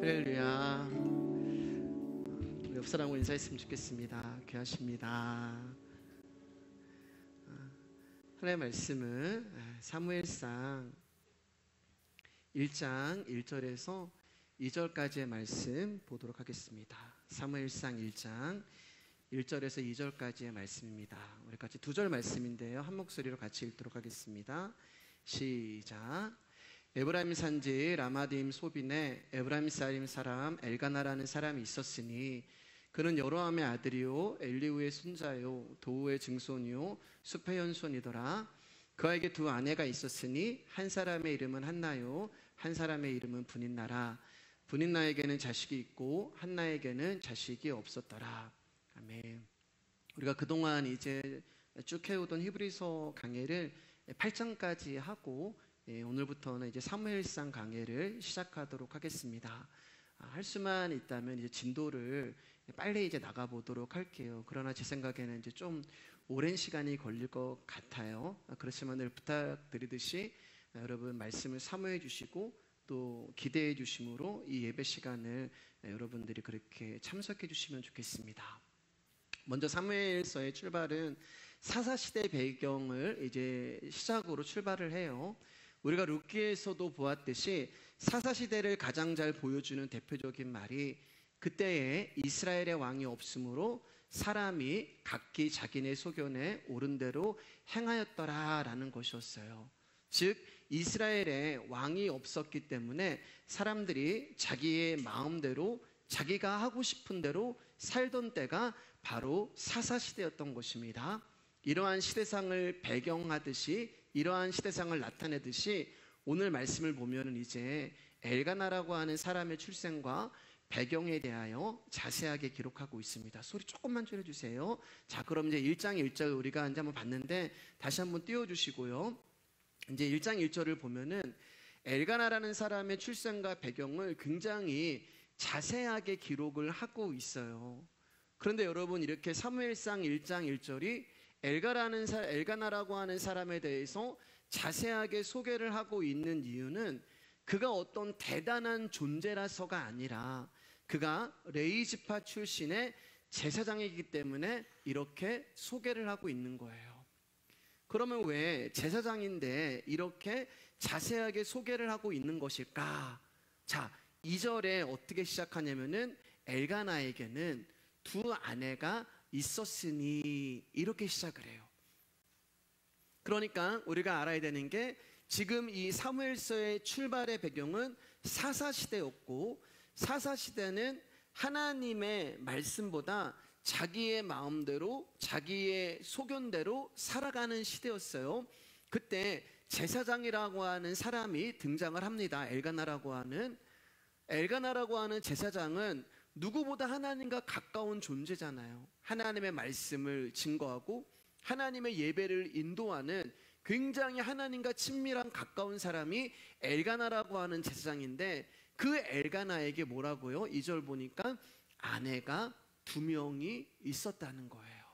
할렐루야. 옆 사람하고 인사했으면 좋겠습니다. 귀하십니다. 하나님의 말씀은 사무엘상 1장 1절에서 2절까지의 말씀 보도록 하겠습니다. 사무엘상 1장 1절에서 2절까지의 말씀입니다. 우리 같이 두 절 말씀인데요, 한 목소리로 같이 읽도록 하겠습니다. 시작. 에브라임 산지 라마디임 소빈에 에브라임 사림 사람 엘가나라는 사람이 있었으니 그는 여로함의 아들이요 엘리후의 손자요 도우의 증손이요 숲의 현손이더라. 그에게 두 아내가 있었으니 한 사람의 이름은 한나요 한 사람의 이름은 분인나라. 분인나에게는 자식이 있고 한나에게는 자식이 없었더라. 아멘. 우리가 그동안 이제 쭉 해오던 히브리서 강해를 8장까지 하고 오늘부터는 이제 사무엘상 강해를 시작하도록 하겠습니다. 할 수만 있다면 이제 진도를 빨리 이제 나가보도록 할게요. 그러나 제 생각에는 이제 좀 오랜 시간이 걸릴 것 같아요. 그렇지만 늘 부탁드리듯이 여러분 말씀을 사모해 주시고 또 기대해 주심으로 이 예배 시간을 여러분들이 그렇게 참석해 주시면 좋겠습니다. 먼저 사무엘서의 출발은 사사시대 배경을 이제 시작으로 출발을 해요. 우리가 룻기에서도 보았듯이 사사시대를 가장 잘 보여주는 대표적인 말이 그때에 이스라엘의 왕이 없으므로 사람이 각기 자기네 소견에 옳은 대로 행하였더라라는 것이었어요. 즉 이스라엘에 왕이 없었기 때문에 사람들이 자기의 마음대로 자기가 하고 싶은 대로 살던 때가 바로 사사시대였던 것입니다. 이러한 시대상을 배경하듯이 이러한 시대상을 나타내듯이 오늘 말씀을 보면은 이제 엘가나라고 하는 사람의 출생과 배경에 대하여 자세하게 기록하고 있습니다. 소리 조금만 줄여주세요. 자, 그럼 이제 1장 1절 우리가 이제 한번 봤는데 다시 한번 띄워주시고요. 이제 1장 1절을 보면은 엘가나라는 사람의 출생과 배경을 굉장히 자세하게 기록을 하고 있어요. 그런데 여러분 이렇게 사무엘상 1장 1절이 엘가나라고 하는 사람에 대해서 자세하게 소개를 하고 있는 이유는 그가 어떤 대단한 존재라서가 아니라 그가 레위지파 출신의 제사장이기 때문에 이렇게 소개를 하고 있는 거예요. 그러면 왜 제사장인데 이렇게 자세하게 소개를 하고 있는 것일까? 자, 2절에 어떻게 시작하냐면은 엘가나에게는 두 아내가 있었으니 이렇게 시작을 해요. 그러니까 우리가 알아야 되는 게 지금 이 사무엘서의 출발의 배경은 사사시대였고 사사시대는 하나님의 말씀보다 자기의 마음대로 자기의 소견대로 살아가는 시대였어요. 그때 제사장이라고 하는 사람이 등장을 합니다. 엘가나라고 하는 제사장은 누구보다 하나님과 가까운 존재잖아요. 하나님의 말씀을 증거하고 하나님의 예배를 인도하는 굉장히 하나님과 친밀한 가까운 사람이 엘가나라고 하는 제사장인데 그 엘가나에게 뭐라고요? 2절 보니까 아내가 2명이 있었다는 거예요.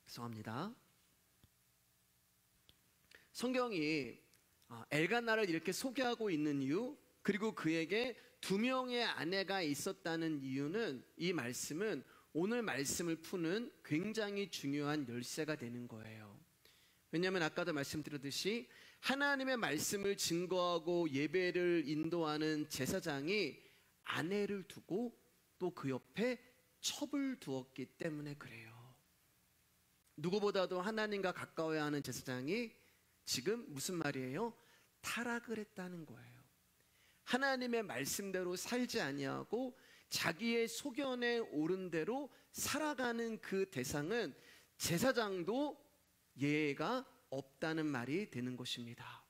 죄송합니다. 성경이 엘가나를 이렇게 소개하고 있는 이유, 그리고 그에게 2명의 아내가 있었다는 이유는 이 말씀은 오늘 말씀을 푸는 굉장히 중요한 열쇠가 되는 거예요. 왜냐하면 아까도 말씀드렸듯이 하나님의 말씀을 증거하고 예배를 인도하는 제사장이 아내를 두고 또 그 옆에 첩을 두었기 때문에 그래요. 누구보다도 하나님과 가까워야 하는 제사장이 지금 무슨 말이에요? 타락을 했다는 거예요. 하나님의 말씀대로 살지 아니하고 자기의 소견에 옳은 대로 살아가는 그 대상은 제사장도 예외가 없다는 말이 되는 것입니다.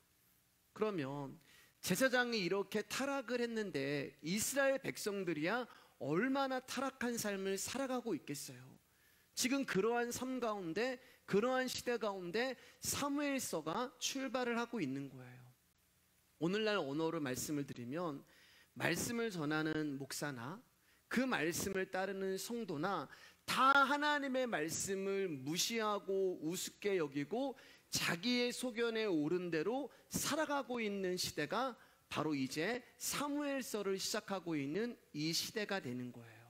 그러면 제사장이 이렇게 타락을 했는데 이스라엘 백성들이야 얼마나 타락한 삶을 살아가고 있겠어요. 지금 그러한 삶 가운데 그러한 시대 가운데 사무엘서가 출발을 하고 있는 거예요. 오늘날 언어로 말씀을 드리면 말씀을 전하는 목사나 그 말씀을 따르는 성도나 다 하나님의 말씀을 무시하고 우습게 여기고 자기의 소견에 옳은 대로 살아가고 있는 시대가 바로 이제 사무엘서를 시작하고 있는 이 시대가 되는 거예요.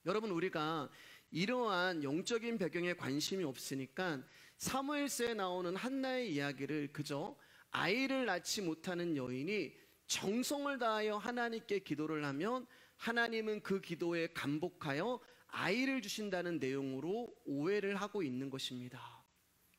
여러분, 우리가 이러한 영적인 배경에 관심이 없으니까 사무엘서에 나오는 한나의 이야기를 그저 아이를 낳지 못하는 여인이 정성을 다하여 하나님께 기도를 하면 하나님은 그 기도에 감복하여 아이를 주신다는 내용으로 오해를 하고 있는 것입니다.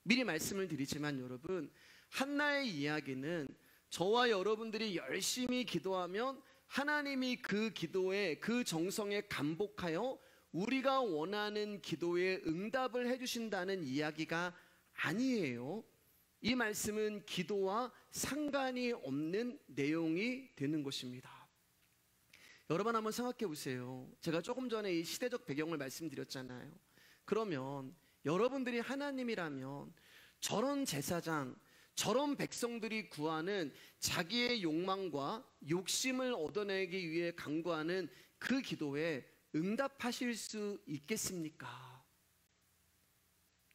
미리 말씀을 드리지만 여러분, 한나의 이야기는 저와 여러분들이 열심히 기도하면 하나님이 그 기도에, 그 정성에 감복하여 우리가 원하는 기도에 응답을 해주신다는 이야기가 아니에요. 이 말씀은 기도와 상관이 없는 내용이 되는 것입니다. 여러분, 한번 생각해 보세요. 제가 조금 전에 이 시대적 배경을 말씀드렸잖아요. 그러면 여러분들이 하나님이라면 저런 제사장, 저런 백성들이 구하는 자기의 욕망과 욕심을 얻어내기 위해 간구하는 그 기도에 응답하실 수 있겠습니까?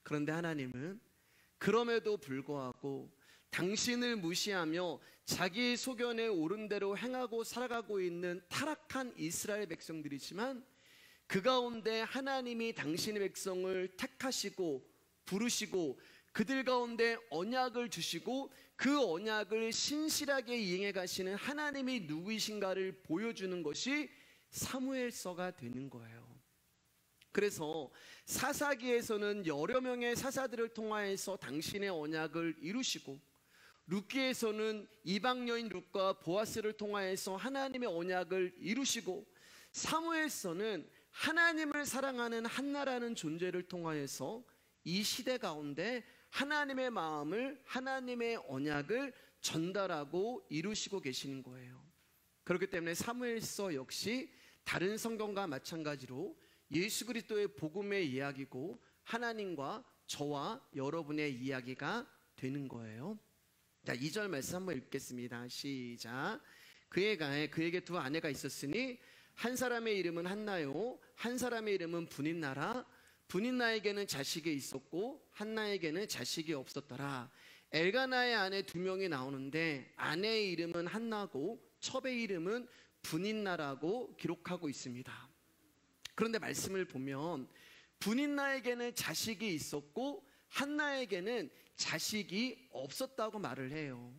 그런데 하나님은 그럼에도 불구하고 당신을 무시하며 자기의 소견에 옳은 대로 행하고 살아가고 있는 타락한 이스라엘 백성들이지만 그 가운데 하나님이 당신의 백성을 택하시고 부르시고 그들 가운데 언약을 주시고 그 언약을 신실하게 이행해 가시는 하나님이 누구이신가를 보여주는 것이 사무엘서가 되는 거예요. 그래서 사사기에서는 여러 명의 사사들을 통하여서 당신의 언약을 이루시고, 룻기에서는 이방 여인 룻과 보아스를 통하여서 하나님의 언약을 이루시고, 사무엘서는 하나님을 사랑하는 한나라는 존재를 통하여서 이 시대 가운데 하나님의 마음을, 하나님의 언약을 전달하고 이루시고 계시는 거예요. 그렇기 때문에 사무엘서 역시 다른 성경과 마찬가지로 예수 그리스도의 복음의 이야기고 하나님과 저와 여러분의 이야기가 되는 거예요. 자, 2절 말씀 한번 읽겠습니다. 시작. 그에게 두 아내가 있었으니 한 사람의 이름은 한나요, 한 사람의 이름은 분인나라. 분인나에게는 자식이 있었고 한나에게는 자식이 없었더라. 엘가나의 아내 두 명이 나오는데 아내의 이름은 한나고 첩의 이름은 분인나라고 기록하고 있습니다. 그런데 말씀을 보면 분인나에게는 자식이 있었고 한나에게는 자식이 없었다고 말을 해요.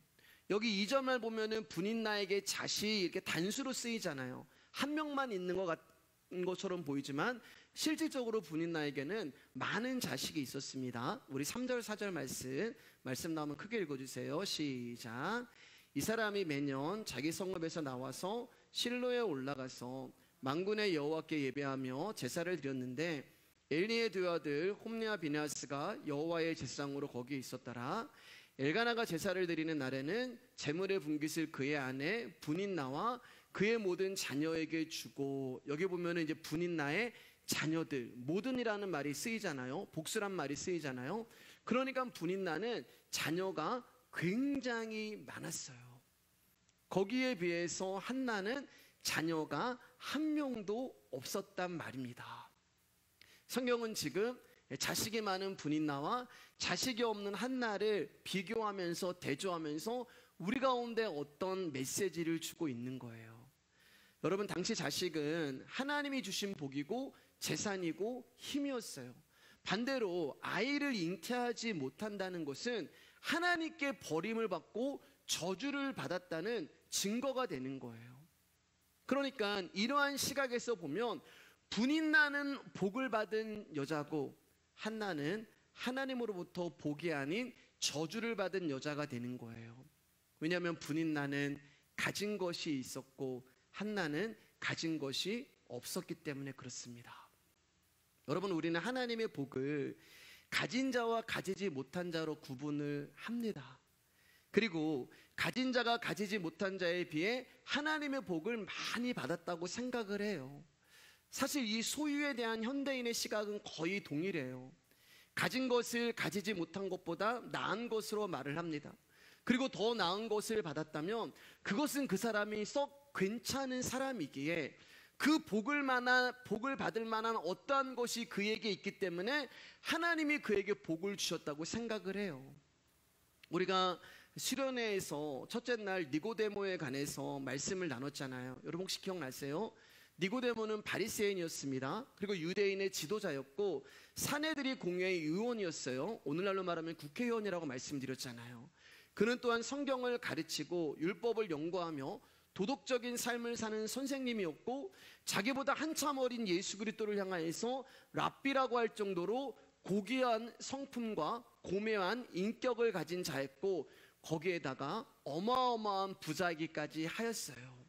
여기 2절만 보면은 분인나에게 자식이 이렇게 단수로 쓰이잖아요. 한 명만 있는 것 같은 것처럼 보이지만 실질적으로 분인나에게는 많은 자식이 있었습니다. 우리 3절 4절 말씀 나오면 크게 읽어주세요. 시작. 이 사람이 매년 자기 성읍에서 나와서 실로에 올라가서 만군의 여호와께 예배하며 제사를 드렸는데 엘리의 두 아들 홈리와 비느하스가 여호와의 제사장으로 거기에 있었더라. 엘가나가 제사를 드리는 날에는 제물의 분깃을 그의 아내 분인나와 그의 모든 자녀에게 주고, 여기 보면은 이제 분인나의 자녀들, 모든이라는 말이 쓰이잖아요. 복수란 말이 쓰이잖아요. 그러니까 분인나는 자녀가 굉장히 많았어요. 거기에 비해서 한나는 자녀가 한 명도 없었단 말입니다. 성경은 지금 자식이 많은 분인나와 자식이 없는 한나를 비교하면서 대조하면서 우리 가운데 어떤 메시지를 주고 있는 거예요. 여러분, 당시 자식은 하나님이 주신 복이고 재산이고 힘이었어요. 반대로 아이를 잉태하지 못한다는 것은 하나님께 버림을 받고 저주를 받았다는 증거가 되는 거예요. 그러니까 이러한 시각에서 보면 분인나는 복을 받은 여자고 한나는 하나님으로부터 복이 아닌 저주를 받은 여자가 되는 거예요. 왜냐하면 분인나는 가진 것이 있었고 한나는 가진 것이 없었기 때문에 그렇습니다. 여러분, 우리는 하나님의 복을 가진 자와 가지지 못한 자로 구분을 합니다. 그리고 가진 자가 가지지 못한 자에 비해 하나님의 복을 많이 받았다고 생각을 해요. 사실 이 소유에 대한 현대인의 시각은 거의 동일해요. 가진 것을 가지지 못한 것보다 나은 것으로 말을 합니다. 그리고 더 나은 것을 받았다면 그것은 그 사람이 썩 괜찮은 사람이기에 그 복을 받을 만한 어떠한 것이 그에게 있기 때문에 하나님이 그에게 복을 주셨다고 생각을 해요. 우리가 수련회에서 첫째 날 니고데모에 관해서 말씀을 나눴잖아요. 여러분 혹시 기억나세요? 니고데모는 바리새인이었습니다. 그리고 유대인의 지도자였고 사내들이 공회의 의원이었어요. 오늘날로 말하면 국회의원이라고 말씀드렸잖아요. 그는 또한 성경을 가르치고 율법을 연구하며 도덕적인 삶을 사는 선생님이었고 자기보다 한참 어린 예수 그리스도를 향하여서 랍비라고 할 정도로 고귀한 성품과 고매한 인격을 가진 자였고 거기에다가 어마어마한 부자이기까지 하였어요.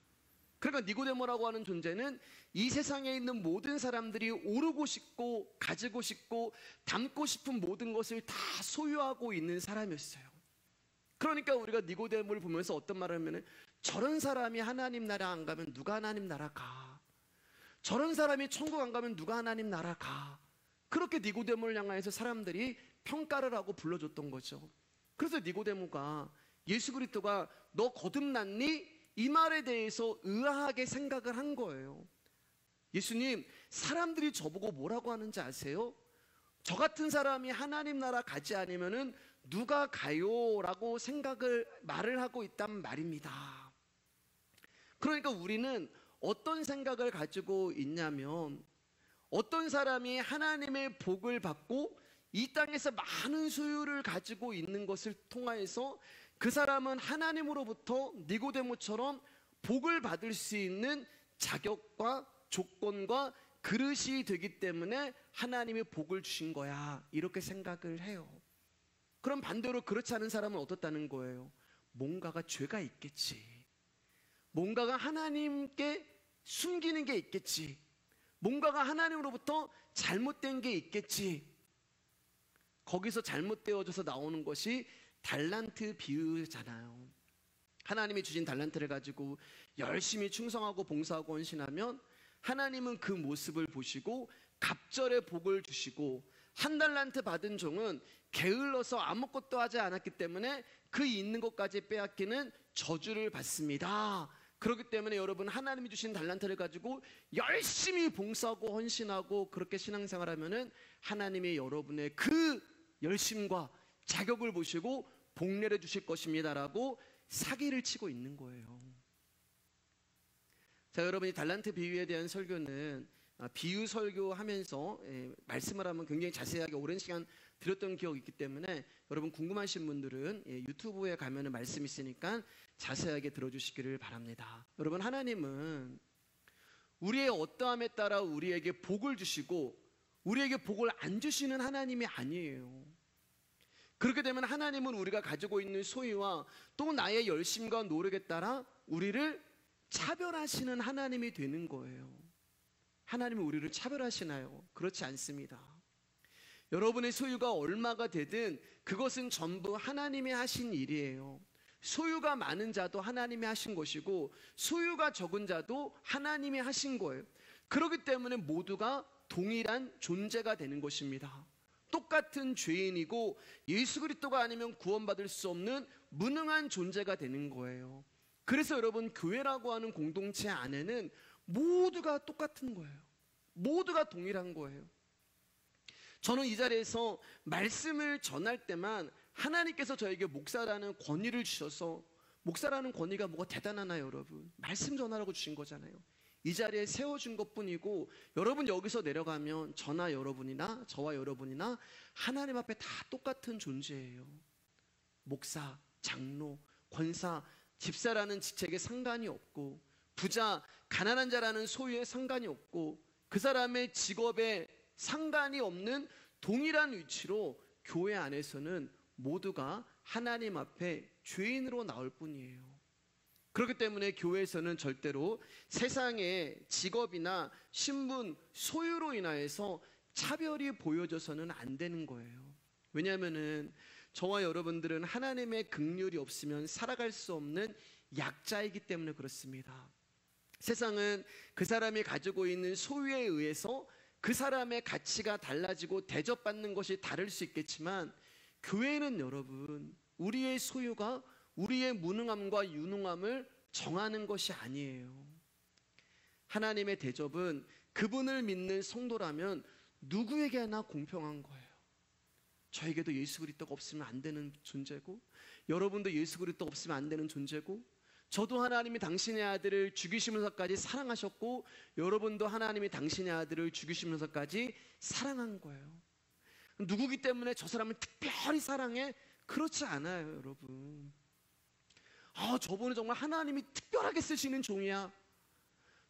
그러니까 니고데모라고 하는 존재는 이 세상에 있는 모든 사람들이 오르고 싶고 가지고 싶고 담고 싶은 모든 것을 다 소유하고 있는 사람이었어요. 그러니까 우리가 니고데모를 보면서 어떤 말을 하면은 저런 사람이 하나님 나라 안 가면 누가 하나님 나라 가? 저런 사람이 천국 안 가면 누가 하나님 나라 가? 그렇게 니고데모를 향해서 사람들이 평가를 하고 불러줬던 거죠. 그래서 니고데모가 예수 그리스도가 너 거듭났니? 이 말에 대해서 의아하게 생각을 한 거예요. 예수님, 사람들이 저보고 뭐라고 하는지 아세요? 저 같은 사람이 하나님 나라 가지 않으면은 누가 가요? 라고 말을 하고 있단 말입니다. 그러니까 우리는 어떤 생각을 가지고 있냐면 어떤 사람이 하나님의 복을 받고 이 땅에서 많은 소유를 가지고 있는 것을 통하여서 그 사람은 하나님으로부터 니고데모처럼 복을 받을 수 있는 자격과 조건과 그릇이 되기 때문에 하나님이 복을 주신 거야 이렇게 생각을 해요. 그럼 반대로 그렇지 않은 사람은 어떻다는 거예요? 뭔가가 죄가 있겠지, 뭔가가 하나님께 숨기는 게 있겠지, 뭔가가 하나님으로부터 잘못된 게 있겠지. 거기서 잘못되어져서 나오는 것이 달란트 비유잖아요. 하나님이 주신 달란트를 가지고 열심히 충성하고 봉사하고 헌신하면 하나님은 그 모습을 보시고 갑절의 복을 주시고 한 달란트 받은 종은 게을러서 아무것도 하지 않았기 때문에 그 있는 것까지 빼앗기는 저주를 받습니다. 그렇기 때문에 여러분 하나님이 주신 달란트를 가지고 열심히 봉사하고 헌신하고 그렇게 신앙생활하면은 하나님이 여러분의 그 열심과 자격을 보시고 복 내려주실 것입니다라고 사기를 치고 있는 거예요. 자, 여러분이 달란트 비유에 대한 설교는 비유 설교하면서 말씀을 하면 굉장히 자세하게 오랜 시간 드렸던 기억이 있기 때문에 여러분 궁금하신 분들은 유튜브에 가면은 말씀 있으니까 자세하게 들어주시기를 바랍니다. 여러분 하나님은 우리의 어떠함에 따라 우리에게 복을 주시고 우리에게 복을 안 주시는 하나님이 아니에요. 그렇게 되면 하나님은 우리가 가지고 있는 소유와 또 나의 열심과 노력에 따라 우리를 차별하시는 하나님이 되는 거예요. 하나님은 우리를 차별하시나요? 그렇지 않습니다. 여러분의 소유가 얼마가 되든 그것은 전부 하나님이 하신 일이에요. 소유가 많은 자도 하나님이 하신 것이고 소유가 적은 자도 하나님이 하신 거예요. 그렇기 때문에 모두가 동일한 존재가 되는 것입니다. 똑같은 죄인이고 예수 그리스도가 아니면 구원받을 수 없는 무능한 존재가 되는 거예요. 그래서 여러분 교회라고 하는 공동체 안에는 모두가 똑같은 거예요. 모두가 동일한 거예요. 저는 이 자리에서 말씀을 전할 때만 하나님께서 저에게 목사라는 권위를 주셔서, 목사라는 권위가 뭐가 대단하나요 여러분? 말씀 전하라고 주신 거잖아요. 이 자리에 세워준 것뿐이고 여러분 여기서 내려가면 저와 여러분이나 하나님 앞에 다 똑같은 존재예요. 목사, 장로, 권사, 집사라는 직책에 상관이 없고 부자, 가난한 자라는 소유에 상관이 없고 그 사람의 직업에 상관이 없는 동일한 위치로 교회 안에서는 모두가 하나님 앞에 죄인으로 나올 뿐이에요. 그렇기 때문에 교회에서는 절대로 세상의 직업이나 신분, 소유로 인하여서 차별이 보여져서는 안 되는 거예요. 왜냐하면은 저와 여러분들은 하나님의 긍휼이 없으면 살아갈 수 없는 약자이기 때문에 그렇습니다. 세상은 그 사람이 가지고 있는 소유에 의해서 그 사람의 가치가 달라지고 대접받는 것이 다를 수 있겠지만 교회는 여러분 우리의 소유가 우리의 무능함과 유능함을 정하는 것이 아니에요. 하나님의 대접은 그분을 믿는 성도라면 누구에게나 공평한 거예요. 저에게도 예수 그리스도가 없으면 안 되는 존재고 여러분도 예수 그리스도 없으면 안 되는 존재고, 저도 하나님이 당신의 아들을 죽이시면서까지 사랑하셨고, 여러분도 하나님이 당신의 아들을 죽이시면서까지 사랑한 거예요. 누구기 때문에 저 사람을 특별히 사랑해? 그렇지 않아요, 여러분. 저분은 정말 하나님이 특별하게 쓰시는 종이야.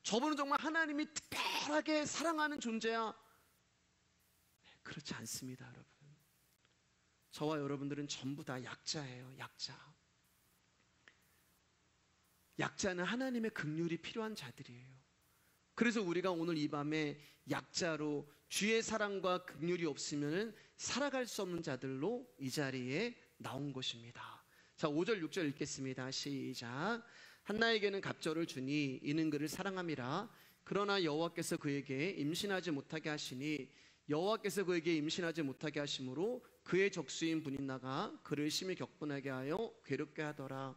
저분은 정말 하나님이 특별하게 사랑하는 존재야. 그렇지 않습니다, 여러분. 저와 여러분들은 전부 다 약자예요, 약자. 약자는 하나님의 긍휼이 필요한 자들이에요. 그래서 우리가 오늘 이 밤에 약자로 주의 사랑과 긍휼이 없으면 살아갈 수 없는 자들로 이 자리에 나온 것입니다. 자, 5절 6절 읽겠습니다. 시작. 한나에게는 갑절을 주니 이는 그를 사랑함이라. 그러나 여호와께서 그에게 임신하지 못하게 하시니 여호와께서 그에게 임신하지 못하게 하심으로 그의 적수인 분인나가 그를 심히 격분하게 하여 괴롭게 하더라.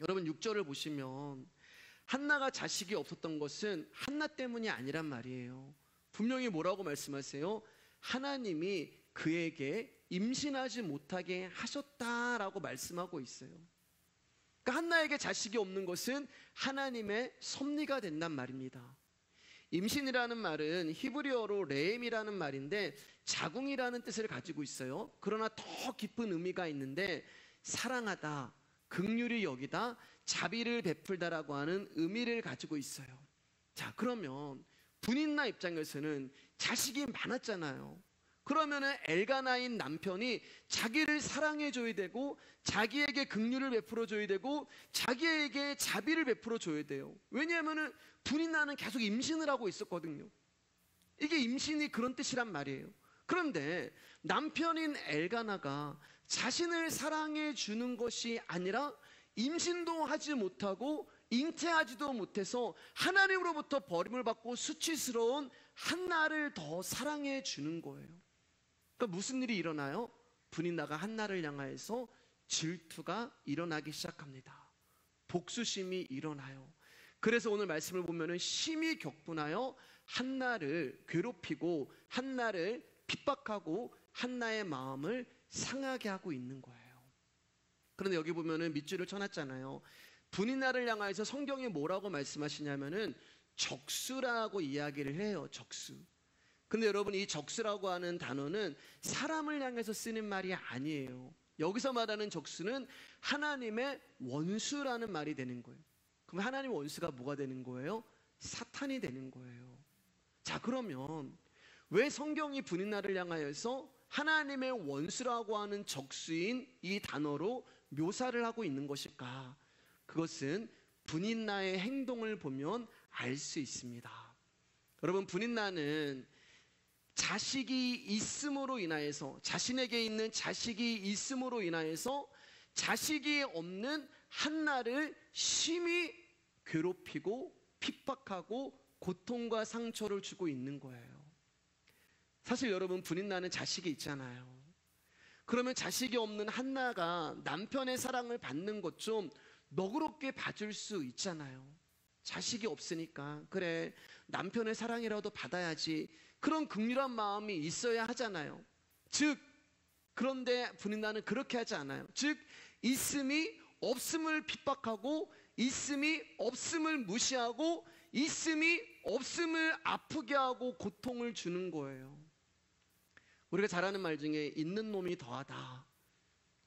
여러분 6절을 보시면 한나가 자식이 없었던 것은 한나 때문이 아니란 말이에요. 분명히 뭐라고 말씀하세요? 하나님이 그에게 임신하지 못하게 하셨다라고 말씀하고 있어요. 그러니까 한나에게 자식이 없는 것은 하나님의 섭리가 된단 말입니다. 임신이라는 말은 히브리어로 레엠이라는 말인데 자궁이라는 뜻을 가지고 있어요. 그러나 더 깊은 의미가 있는데 사랑하다, 긍휼히 여기다, 자비를 베풀다라고 하는 의미를 가지고 있어요. 자, 그러면 분인나 입장에서는 자식이 많았잖아요. 그러면은 엘가나인 남편이 자기를 사랑해 줘야 되고, 자기에게 긍휼을 베풀어 줘야 되고, 자기에게 자비를 베풀어 줘야 돼요. 왜냐하면은 분인나는 계속 임신을 하고 있었거든요. 이게 임신이 그런 뜻이란 말이에요. 그런데 남편인 엘가나가 자신을 사랑해 주는 것이 아니라 임신도 하지 못하고 잉태하지도 못해서 하나님으로부터 버림을 받고 수치스러운 한나를 더 사랑해 주는 거예요. 그러니까 무슨 일이 일어나요? 분인나가 한나를 향하여서 질투가 일어나기 시작합니다. 복수심이 일어나요. 그래서 오늘 말씀을 보면은 심히 격분하여 한나를 괴롭히고 한나를 핍박하고 한나의 마음을 상하게 하고 있는 거예요. 그런데 여기 보면은 밑줄을 쳐놨잖아요. 분인나를 향하여서 성경이 뭐라고 말씀하시냐면은 적수라고 이야기를 해요. 적수. 근데 여러분, 이 적수라고 하는 단어는 사람을 향해서 쓰는 말이 아니에요. 여기서 말하는 적수는 하나님의 원수라는 말이 되는 거예요. 그럼 하나님의 원수가 뭐가 되는 거예요? 사탄이 되는 거예요. 자, 그러면 왜 성경이 분인나를 향하여서 하나님의 원수라고 하는 적수인 이 단어로 묘사를 하고 있는 것일까? 그것은 분인나의 행동을 보면 알 수 있습니다. 여러분, 분인나는 자식이 있음으로 인하여서, 자신에게 있는 자식이 있음으로 인하여서 자식이 없는 한나를 심히 괴롭히고 핍박하고 고통과 상처를 주고 있는 거예요. 사실 여러분, 분인나는 자식이 있잖아요. 그러면 자식이 없는 한나가 남편의 사랑을 받는 것 좀 너그럽게 봐줄 수 있잖아요. 자식이 없으니까 그래, 남편의 사랑이라도 받아야지, 그런 긍휼한 마음이 있어야 하잖아요. 즉, 그런데 분인나는 그렇게 하지 않아요. 즉, 있음이 없음을 핍박하고, 있음이 없음을 무시하고, 있음이 없음을 아프게 하고 고통을 주는 거예요. 우리가 잘 아는 말 중에 있는 놈이 더하다,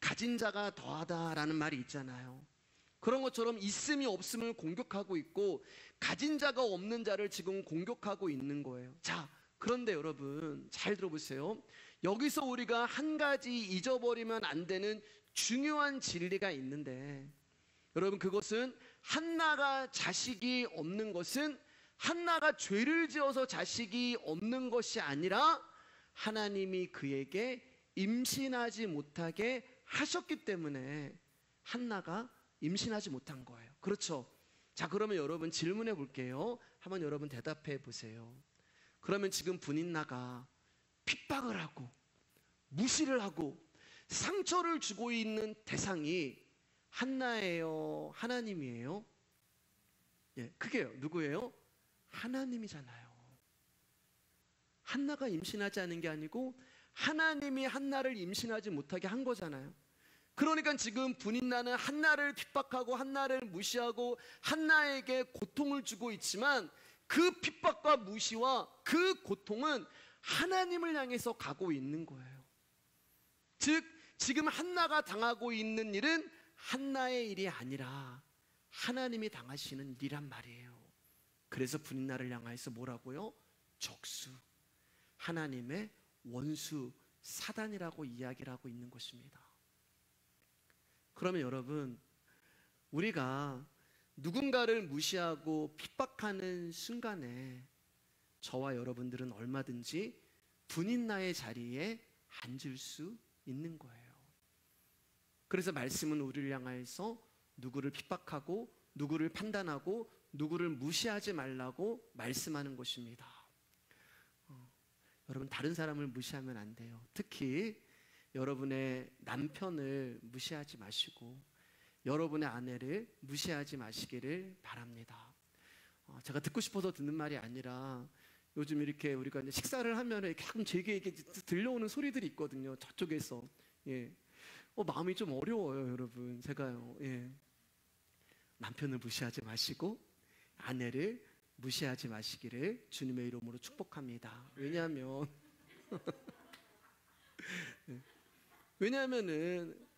가진 자가 더하다라는 말이 있잖아요. 그런 것처럼 있음이 없음을 공격하고 있고, 가진 자가 없는 자를 지금 공격하고 있는 거예요. 자, 그런데 여러분 잘 들어보세요. 여기서 우리가 한 가지 잊어버리면 안 되는 중요한 진리가 있는데, 여러분, 그것은 한나가 자식이 없는 것은 한나가 죄를 지어서 자식이 없는 것이 아니라 하나님이 그에게 임신하지 못하게 하셨기 때문에 한나가 임신하지 못한 거예요. 그렇죠? 자, 그러면 여러분 질문해 볼게요. 한번 여러분 대답해 보세요. 그러면 지금 분인나가 핍박을 하고 무시를 하고 상처를 주고 있는 대상이 한나예요? 하나님이에요? 예, 그게요. 누구예요? 하나님이잖아요. 한나가 임신하지 않은 게 아니고 하나님이 한나를 임신하지 못하게 한 거잖아요. 그러니까 지금 분인나는 한나를 핍박하고 한나를 무시하고 한나에게 고통을 주고 있지만 그 핍박과 무시와 그 고통은 하나님을 향해서 가고 있는 거예요. 즉 지금 한나가 당하고 있는 일은 한나의 일이 아니라 하나님이 당하시는 일이란 말이에요. 그래서 분인나를 향해서 뭐라고요? 적수, 하나님의 원수, 사단이라고 이야기를 하고 있는 것입니다. 그러면 여러분, 우리가 누군가를 무시하고 핍박하는 순간에 저와 여러분들은 얼마든지 분인나의 자리에 앉을 수 있는 거예요. 그래서 말씀은 우리를 향하여서 누구를 핍박하고 누구를 판단하고 누구를 무시하지 말라고 말씀하는 것입니다. 여러분, 다른 사람을 무시하면 안 돼요. 특히 여러분의 남편을 무시하지 마시고 여러분의 아내를 무시하지 마시기를 바랍니다. 제가 듣고 싶어서 듣는 말이 아니라 요즘 이렇게 우리가 이제 식사를 하면 가끔 제게 이렇게 들려오는 소리들이 있거든요. 저쪽에서. 마음이 좀 어려워요, 여러분. 제가요. 남편을 무시하지 마시고 아내를 무시하지 마시기를 주님의 이름으로 축복합니다. 왜냐하면은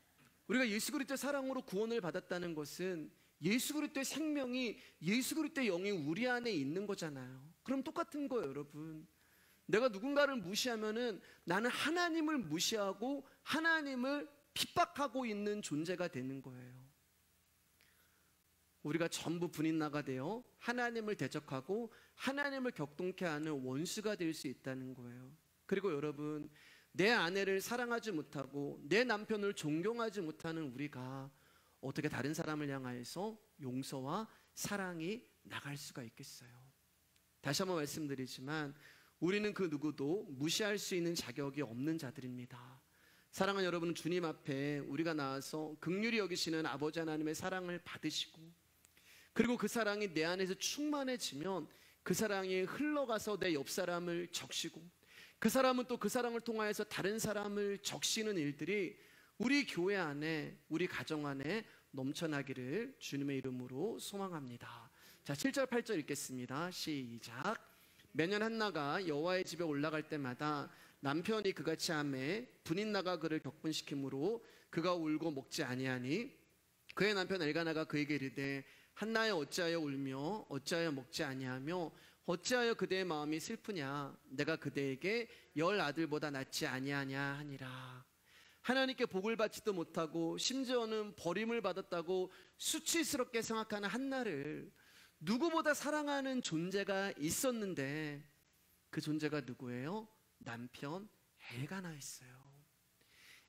우리가 예수 그리스도의 사랑으로 구원을 받았다는 것은 예수 그리스도의 생명이, 예수 그리스도의 영이 우리 안에 있는 거잖아요. 그럼 똑같은 거예요, 여러분. 내가 누군가를 무시하면은 나는 하나님을 무시하고 하나님을 핍박하고 있는 존재가 되는 거예요. 우리가 전부 분인나가 되어 하나님을 대적하고 하나님을 격동케 하는 원수가 될 수 있다는 거예요. 그리고 여러분, 내 아내를 사랑하지 못하고 내 남편을 존경하지 못하는 우리가 어떻게 다른 사람을 향하여서 용서와 사랑이 나갈 수가 있겠어요? 다시 한번 말씀드리지만 우리는 그 누구도 무시할 수 있는 자격이 없는 자들입니다. 사랑하는 여러분, 주님 앞에 우리가 나와서 긍휼히 여기시는 아버지 하나님의 사랑을 받으시고 그리고 그 사랑이 내 안에서 충만해지면 그 사랑이 흘러가서 내 옆 사람을 적시고 그 사람은 또 그 사랑을 통하여서 다른 사람을 적시는 일들이 우리 교회 안에, 우리 가정 안에 넘쳐나기를 주님의 이름으로 소망합니다. 자, 7절 8절 읽겠습니다. 시작. 매년 한나가 여호와의 집에 올라갈 때마다 남편이 그같이 하매 분인나가 그를 격분시키므로 그가 울고 먹지 아니하니 그의 남편 엘가나가 그에게 이르되 한나여 어찌하여 울며 어찌하여 먹지 아니하며 어찌하여 그대의 마음이 슬프냐? 내가 그대에게 10 아들보다 낫지 아니하냐 하니라. 하나님께 복을 받지도 못하고 심지어는 버림을 받았다고 수치스럽게 생각하는 한나를 누구보다 사랑하는 존재가 있었는데 그 존재가 누구예요? 남편 엘가나였어요.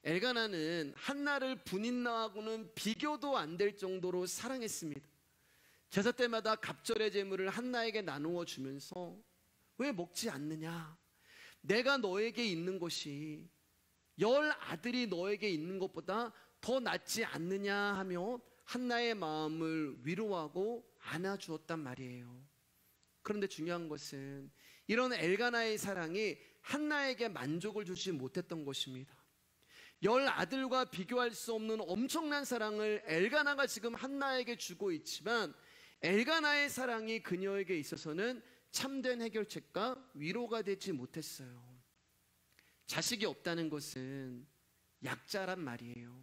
엘가나는 한나를 분인나하고는 비교도 안 될 정도로 사랑했습니다. 제사 때마다 갑절의 제물을 한나에게 나누어 주면서 왜 먹지 않느냐? 내가 너에게 있는 것이 10 아들이 너에게 있는 것보다 더 낫지 않느냐 하며 한나의 마음을 위로하고 안아주었단 말이에요. 그런데 중요한 것은 이런 엘가나의 사랑이 한나에게 만족을 주지 못했던 것입니다. 10 아들과 비교할 수 없는 엄청난 사랑을 엘가나가 지금 한나에게 주고 있지만 엘가나의 사랑이 그녀에게 있어서는 참된 해결책과 위로가 되지 못했어요. 자식이 없다는 것은 약자란 말이에요.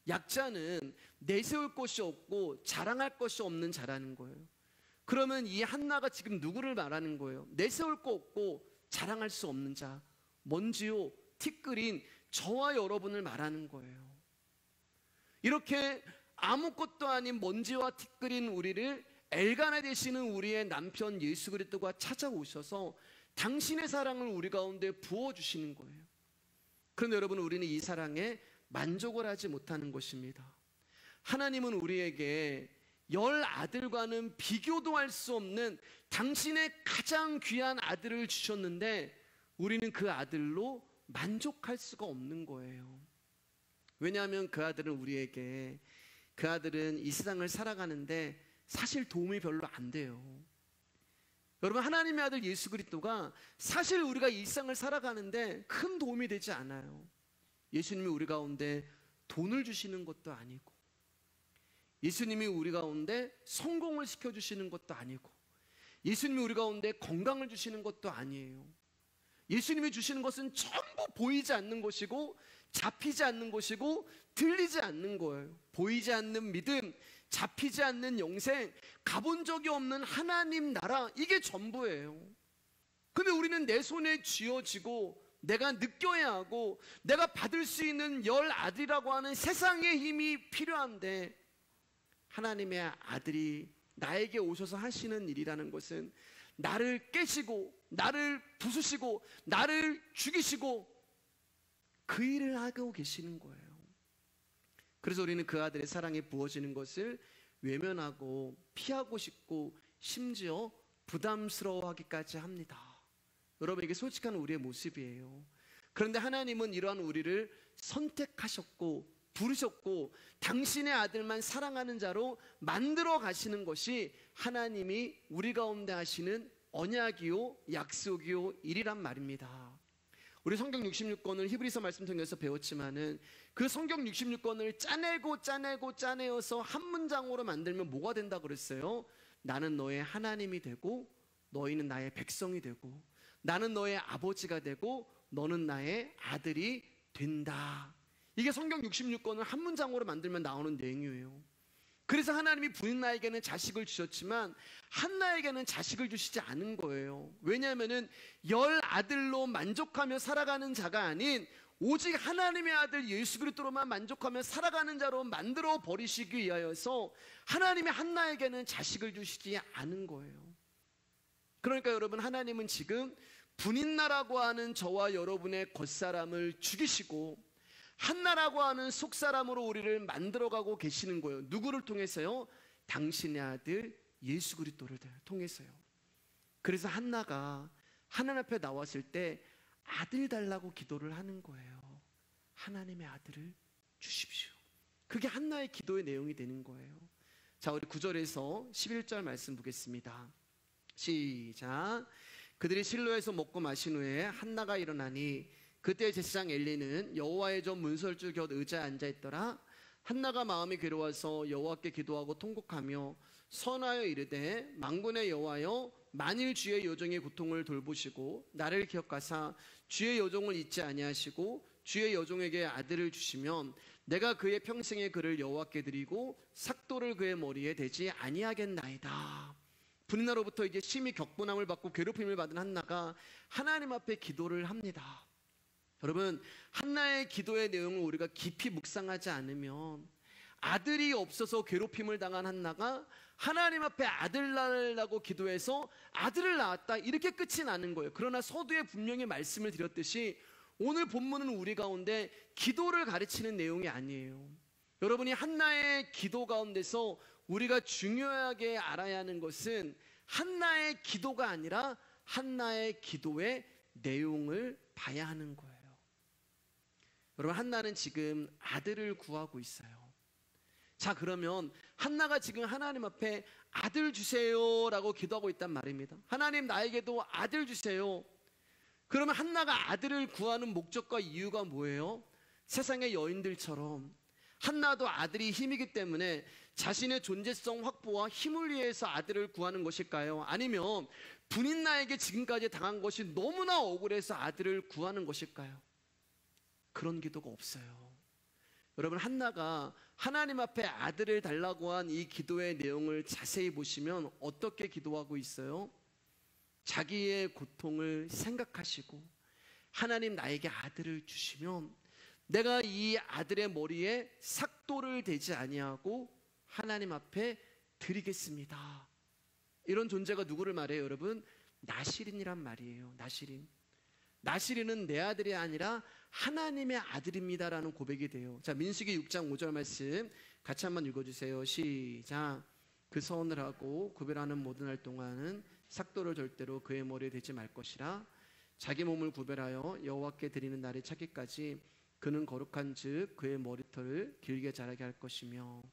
약자는 내세울 것이 없고 자랑할 것이 없는 자라는 거예요. 그러면 이 한나가 지금 누구를 말하는 거예요? 내세울 거 없고 자랑할 수 없는 자, 먼지요 티끌인 저와 여러분을 말하는 거예요. 이렇게 아무것도 아닌 먼지와 티끌인 우리를 엘가나 되시는 우리의 남편 예수 그리스도가 찾아오셔서 당신의 사랑을 우리 가운데 부어주시는 거예요. 그런데 여러분, 우리는 이 사랑에 만족을 하지 못하는 것입니다. 하나님은 우리에게 10 아들과는 비교도 할 수 없는 당신의 가장 귀한 아들을 주셨는데 우리는 그 아들로 만족할 수가 없는 거예요. 왜냐하면 그 아들은 우리에게, 그 아들은 이 세상을 살아가는데 사실 도움이 별로 안 돼요. 여러분, 하나님의 아들 예수 그리스도가 사실 우리가 이 세상을 살아가는데 큰 도움이 되지 않아요. 예수님이 우리 가운데 돈을 주시는 것도 아니고, 예수님이 우리 가운데 성공을 시켜주시는 것도 아니고, 예수님이 우리 가운데 건강을 주시는 것도 아니에요. 예수님이 주시는 것은 전부 보이지 않는 것이고, 잡히지 않는 것이고, 들리지 않는 거예요. 보이지 않는 믿음, 잡히지 않는 영생, 가본 적이 없는 하나님 나라, 이게 전부예요. 근데 우리는 내 손에 쥐어지고 내가 느껴야 하고 내가 받을 수 있는 열 아들이라고 하는 세상의 힘이 필요한데, 하나님의 아들이 나에게 오셔서 하시는 일이라는 것은 나를 깨시고 나를 부수시고 나를 죽이시고 그 일을 하고 계시는 거예요. 그래서 우리는 그 아들의 사랑이 부어지는 것을 외면하고 피하고 싶고 심지어 부담스러워하기까지 합니다. 여러분, 이게 솔직한 우리의 모습이에요. 그런데 하나님은 이러한 우리를 선택하셨고 부르셨고 당신의 아들만 사랑하는 자로 만들어 가시는 것이 하나님이 우리 가운데 하시는 언약이요 약속이요 일이란 말입니다. 우리 성경 66권을 히브리서 말씀 통해서 배웠지만은 그 성경 66권을 짜내어서 한 문장으로 만들면 뭐가 된다 그랬어요? 나는 너의 하나님이 되고 너희는 나의 백성이 되고 나는 너의 아버지가 되고 너는 나의 아들이 된다. 이게 성경 66권을 한 문장으로 만들면 나오는 내용이에요. 그래서 하나님이 부인나에게는 자식을 주셨지만 한나에게는 자식을 주시지 않은 거예요. 왜냐하면 열 아들로 만족하며 살아가는 자가 아닌 오직 하나님의 아들 예수 그리스도로만 만족하며 살아가는 자로 만들어 버리시기 위하여서 하나님이 한나에게는 자식을 주시지 않은 거예요. 그러니까 여러분, 하나님은 지금 분인나라고 하는 저와 여러분의 겉사람을 죽이시고 한나라고 하는 속사람으로 우리를 만들어가고 계시는 거예요. 누구를 통해서요? 당신의 아들 예수 그리스도를 통해서요. 그래서 한나가 하나님 앞에 나왔을 때 아들 달라고 기도를 하는 거예요. 하나님의 아들을 주십시오. 그게 한나의 기도의 내용이 되는 거예요. 자, 우리 9절에서 11절 말씀 보겠습니다. 시작. 그들이 실로에서 먹고 마신 후에 한나가 일어나니 그때 제사장 엘리는 여호와의 전 문설주 곁 의자에 앉아있더라. 한나가 마음이 괴로워서 여호와께 기도하고 통곡하며 선하여 이르되 만군의 여호와여, 만일 주의 여종의 고통을 돌보시고 나를 기억하사 주의 여종을 잊지 아니하시고 주의 여종에게 아들을 주시면 내가 그의 평생의 그를 여호와께 드리고 삭도를 그의 머리에 대지 아니하겠나이다. 분인나로부터 이제 심히 격분함을 받고 괴롭힘을 받은 한나가 하나님 앞에 기도를 합니다. 여러분, 한나의 기도의 내용을 우리가 깊이 묵상하지 않으면 아들이 없어서 괴롭힘을 당한 한나가 하나님 앞에 아들 낳으라고 기도해서 아들을 낳았다, 이렇게 끝이 나는 거예요. 그러나 서두에 분명히 말씀을 드렸듯이 오늘 본문은 우리 가운데 기도를 가르치는 내용이 아니에요. 여러분이 한나의 기도 가운데서 우리가 중요하게 알아야 하는 것은 한나의 기도가 아니라 한나의 기도의 내용을 봐야 하는 거예요. 여러분, 한나는 지금 아들을 구하고 있어요. 자, 그러면 한나가 지금 하나님 앞에 아들 주세요라고 기도하고 있단 말입니다. 하나님, 나에게도 아들 주세요. 그러면 한나가 아들을 구하는 목적과 이유가 뭐예요? 세상의 여인들처럼 한나도 아들이 힘이기 때문에 자신의 존재성 확보와 힘을 위해서 아들을 구하는 것일까요? 아니면 분인나에게 지금까지 당한 것이 너무나 억울해서 아들을 구하는 것일까요? 그런 기도가 없어요. 여러분, 한나가 하나님 앞에 아들을 달라고 한 이 기도의 내용을 자세히 보시면 어떻게 기도하고 있어요? 자기의 고통을 생각하시고 하나님, 나에게 아들을 주시면 내가 이 아들의 머리에 삭도를 대지 아니하고 하나님 앞에 드리겠습니다. 이런 존재가 누구를 말해요, 여러분? 나실인이란 말이에요. 나실인은 내 아들이 아니라 하나님의 아들입니다라는 고백이 돼요. 자, 민수기 6장 5절 말씀 같이 한번 읽어주세요. 시작. 그 서원을 하고 구별하는 모든 날 동안은 삭도를 절대로 그의 머리에 대지 말 것이라. 자기 몸을 구별하여 여호와께 드리는 날이 차기까지 그는 거룩한 즉 그의 머리털을 길게 자라게 할 것이며.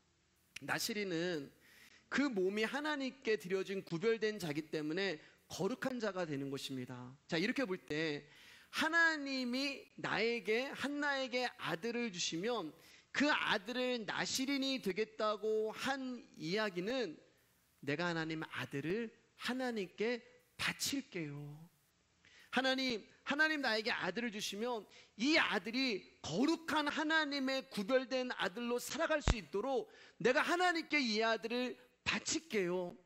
나실이는 그 몸이 하나님께 드려진 구별된 자기 때문에 거룩한 자가 되는 것입니다. 자, 이렇게 볼 때 하나님이 한나에게 아들을 주시면 그 아들을 나시린이 되겠다고 한 이야기는 내가 하나님 아들을 하나님께 바칠게요. 하나님 나에게 아들을 주시면 이 아들이 거룩한 하나님의 구별된 아들로 살아갈 수 있도록 내가 하나님께 이 아들을 바칠게요.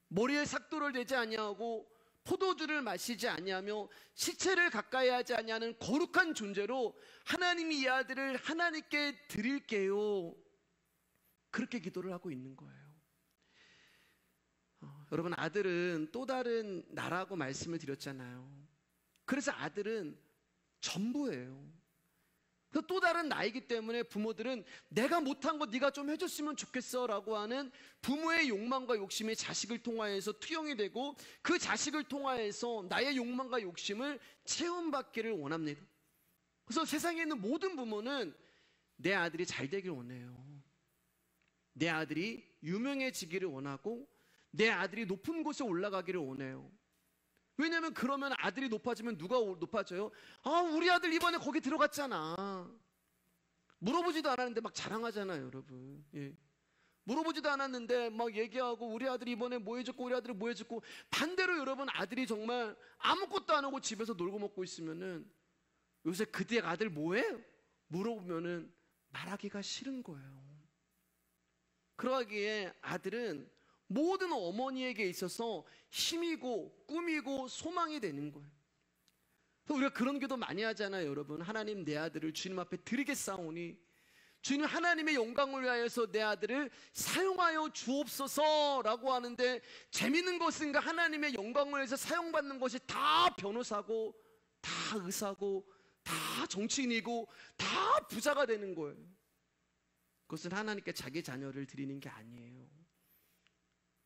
머리에 삭도를 대지 아니하고 포도주를 마시지 아니하며 시체를 가까이 하지 아니하는 거룩한 존재로 하나님이 이 아들을 하나님께 드릴게요. 그렇게 기도를 하고 있는 거예요. 여러분, 아들은 또 다른 나라고 말씀을 드렸잖아요. 그래서 아들은 전부예요. 또 다른 나이기 때문에 부모들은 내가 못한 거 네가 좀 해줬으면 좋겠어 라고 하는 부모의 욕망과 욕심이 자식을 통하여서 투영이 되고 그 자식을 통하여서 나의 욕망과 욕심을 채움받기를 원합니다. 그래서 세상에 있는 모든 부모는 내 아들이 잘 되길 원해요. 내 아들이 유명해지기를 원하고 내 아들이 높은 곳에 올라가기를 원해요. 왜냐면 그러면 아들이 높아지면 누가 높아져요? 우리 아들 이번에 거기 들어갔잖아. 물어보지도 않았는데 막 자랑하잖아요, 여러분. 예. 물어보지도 않았는데 막 얘기하고 우리 아들이 이번에 뭐 해줬고 우리 아들이 뭐 해줬고. 반대로 여러분, 아들이 정말 아무것도 안 하고 집에서 놀고 먹고 있으면은 요새 그때 아들 뭐해? 물어보면은 말하기가 싫은 거예요. 그러기에 아들은 모든 어머니에게 있어서 힘이고 꿈이고 소망이 되는 거예요. 우리가 그런 기도 많이 하잖아요, 여러분. 하나님, 내 아들을 주님 앞에 드리겠사오니 주님, 하나님의 영광을 위하여서 내 아들을 사용하여 주옵소서라고 하는데, 재미있는 것은 그 하나님의 영광을 위해서 사용받는 것이 다 변호사고 다 의사고 다 정치인이고 다 부자가 되는 거예요. 그것은 하나님께 자기 자녀를 드리는 게 아니에요.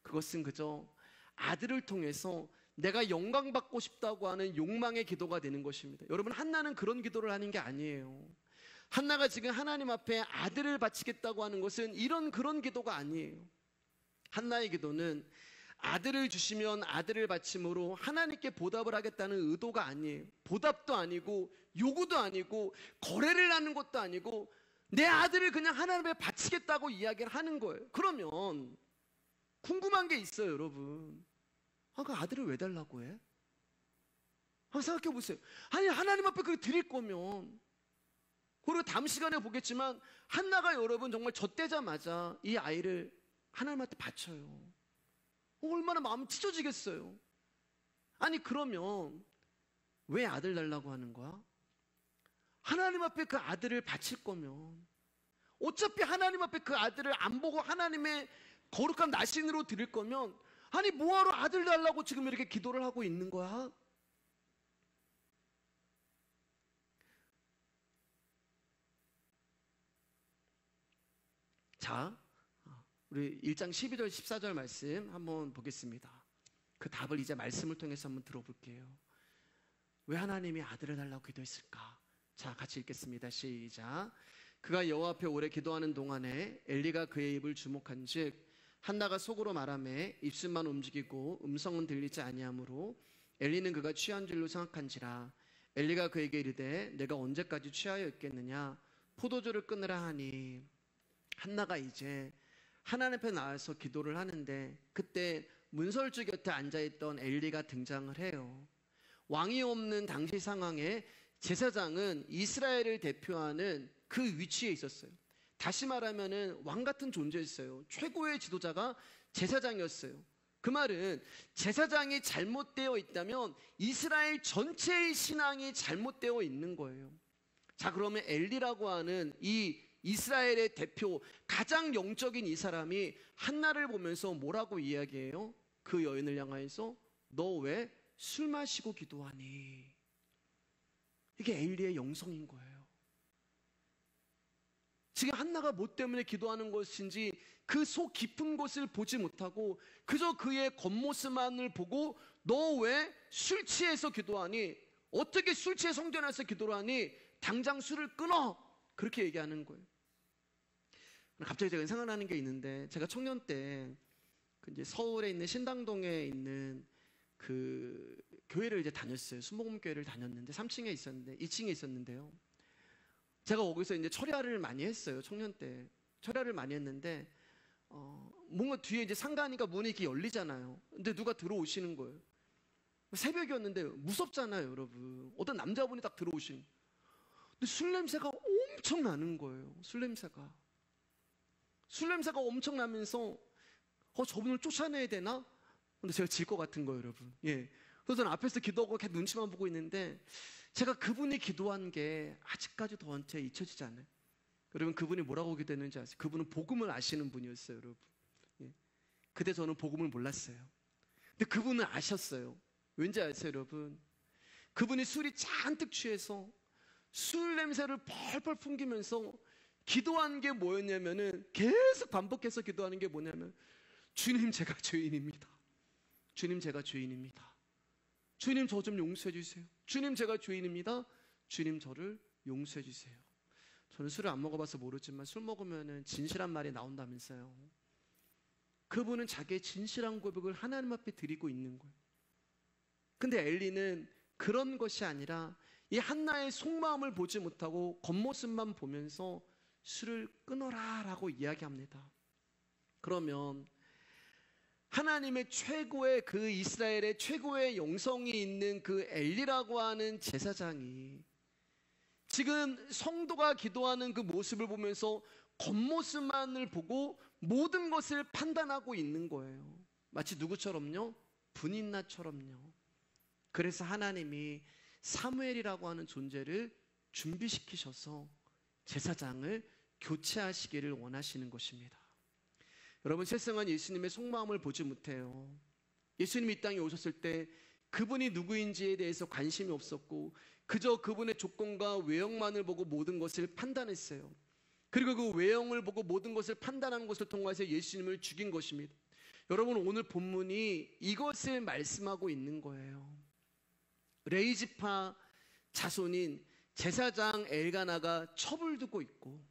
그것은 그저 아들을 통해서 내가 영광받고 싶다고 하는 욕망의 기도가 되는 것입니다. 여러분, 한나는 그런 기도를 하는 게 아니에요. 한나가 지금 하나님 앞에 아들을 바치겠다고 하는 것은 그런 기도가 아니에요. 한나의 기도는 아들을 주시면 아들을 바침으로 하나님께 보답을 하겠다는 의도가 아니에요. 보답도 아니고 요구도 아니고 거래를 하는 것도 아니고 내 아들을 그냥 하나님에 바치겠다고 이야기를 하는 거예요. 그러면 궁금한 게 있어요, 여러분. 그 아들을 왜 달라고 해? 한번 생각해 보세요. 아니, 하나님 앞에 그거 드릴 거면. 그리고 다음 시간에 보겠지만 한나가 여러분 정말 젖대자마자 이 아이를 하나님한테 바쳐요. 얼마나 마음이 찢어지겠어요. 아니, 그러면 왜 아들 달라고 하는 거야? 하나님 앞에 그 아들을 바칠 거면 어차피 하나님 앞에 그 아들을 안 보고 하나님의 거룩한 나신으로 드릴 거면, 아니 뭐하러 아들 달라고 지금 이렇게 기도를 하고 있는 거야? 자, 우리 1장 12절 14절 말씀 한번 보겠습니다. 그 답을 이제 말씀을 통해서 한번 들어볼게요. 왜 하나님이 아들을 달라고 기도했을까? 자, 같이 읽겠습니다. 시작. 그가 여호와 앞에 오래 기도하는 동안에 엘리가 그의 입을 주목한즉 한나가 속으로 말하매 입술만 움직이고 음성은 들리지 아니하므로 엘리는 그가 취한 줄로 생각한지라. 엘리가 그에게 이르되 내가 언제까지 취하여 있겠느냐? 포도주를 끊으라 하니. 한나가 이제 하나님 앞에 나와서 기도를 하는데 그때 문설주 곁에 앉아있던 엘리가 등장을 해요. 왕이 없는 당시 상황에 제사장은 이스라엘을 대표하는 그 위치에 있었어요. 다시 말하면은 왕 같은 존재였어요. 최고의 지도자가 제사장이었어요. 그 말은 제사장이 잘못되어 있다면 이스라엘 전체의 신앙이 잘못되어 있는 거예요. 자, 그러면 엘리라고 하는 이 이스라엘의 대표, 가장 영적인 이 사람이 한나를 보면서 뭐라고 이야기해요? 그 여인을 향하여서 너 왜 술 마시고 기도하니? 이게 엘리의 영성인 거예요. 지금 한나가 뭐 때문에 기도하는 것인지 그 속 깊은 곳을 보지 못하고 그저 그의 겉모습만을 보고 너 왜 술 취해서 기도하니? 어떻게 술 취해 성전에 와서 기도를 하니? 당장 술을 끊어! 그렇게 얘기하는 거예요. 갑자기 제가 생각나는 게 있는데, 제가 청년 때 이제 서울에 있는 신당동에 있는 그 교회를 이제 다녔어요. 순복음 교회를 다녔는데 3층에 있었는데 2층에 있었는데요. 제가 거기서 이제 철야를 많이 했어요. 청년 때 철야를 많이 했는데 뭔가 뒤에 이제 상가니까 문이 이렇게 열리잖아요. 근데 누가 들어오시는 거예요. 새벽이었는데 무섭잖아요, 여러분. 어떤 남자분이 딱 들어오신. 근데 술 냄새가 엄청 나는 거예요. 술 냄새가 엄청 나면서 저분을 쫓아내야 되나? 근데 제가 질 것 같은 거예요, 여러분. 예. 그래서 저는 앞에서 기도하고 이렇게 눈치만 보고 있는데 제가 그분이 기도한 게 아직까지도 저한테 잊혀지지 않아요. 여러분, 그분이 뭐라고 기도했는지 아세요? 그분은 복음을 아시는 분이었어요, 여러분. 예. 그때 저는 복음을 몰랐어요. 근데 그분은 아셨어요. 왠지 아세요, 여러분? 그분이 술이 잔뜩 취해서 술 냄새를 펄펄 풍기면서 기도한 게 뭐였냐면은, 계속 반복해서 기도하는 게 뭐냐면, 주님, 제가 죄인입니다. 주님, 제가 죄인입니다. 주님, 저 좀 용서해 주세요. 주님, 제가 죄인입니다. 주님, 저를 용서해 주세요. 저는 술을 안 먹어봐서 모르지만 술 먹으면은 진실한 말이 나온다면서요. 그분은 자기의 진실한 고백을 하나님 앞에 드리고 있는 거예요. 근데 엘리는 그런 것이 아니라 이 한나의 속마음을 보지 못하고 겉모습만 보면서 술을 끊어라 라고 이야기합니다. 그러면 하나님의 최고의, 그 이스라엘의 최고의 영성이 있는 그 엘리라고 하는 제사장이 지금 성도가 기도하는 그 모습을 보면서 겉모습만을 보고 모든 것을 판단하고 있는 거예요. 마치 누구처럼요? 분인나처럼요. 그래서 하나님이 사무엘이라고 하는 존재를 준비시키셔서 제사장을 교체하시기를 원하시는 것입니다. 여러분, 세상은 예수님의 속마음을 보지 못해요. 예수님이 이 땅에 오셨을 때 그분이 누구인지에 대해서 관심이 없었고 그저 그분의 조건과 외형만을 보고 모든 것을 판단했어요. 그리고 그 외형을 보고 모든 것을 판단한 것을 통해서 예수님을 죽인 것입니다. 여러분, 오늘 본문이 이것을 말씀하고 있는 거예요. 레이지파 자손인 제사장 엘가나가 첩을 두고 있고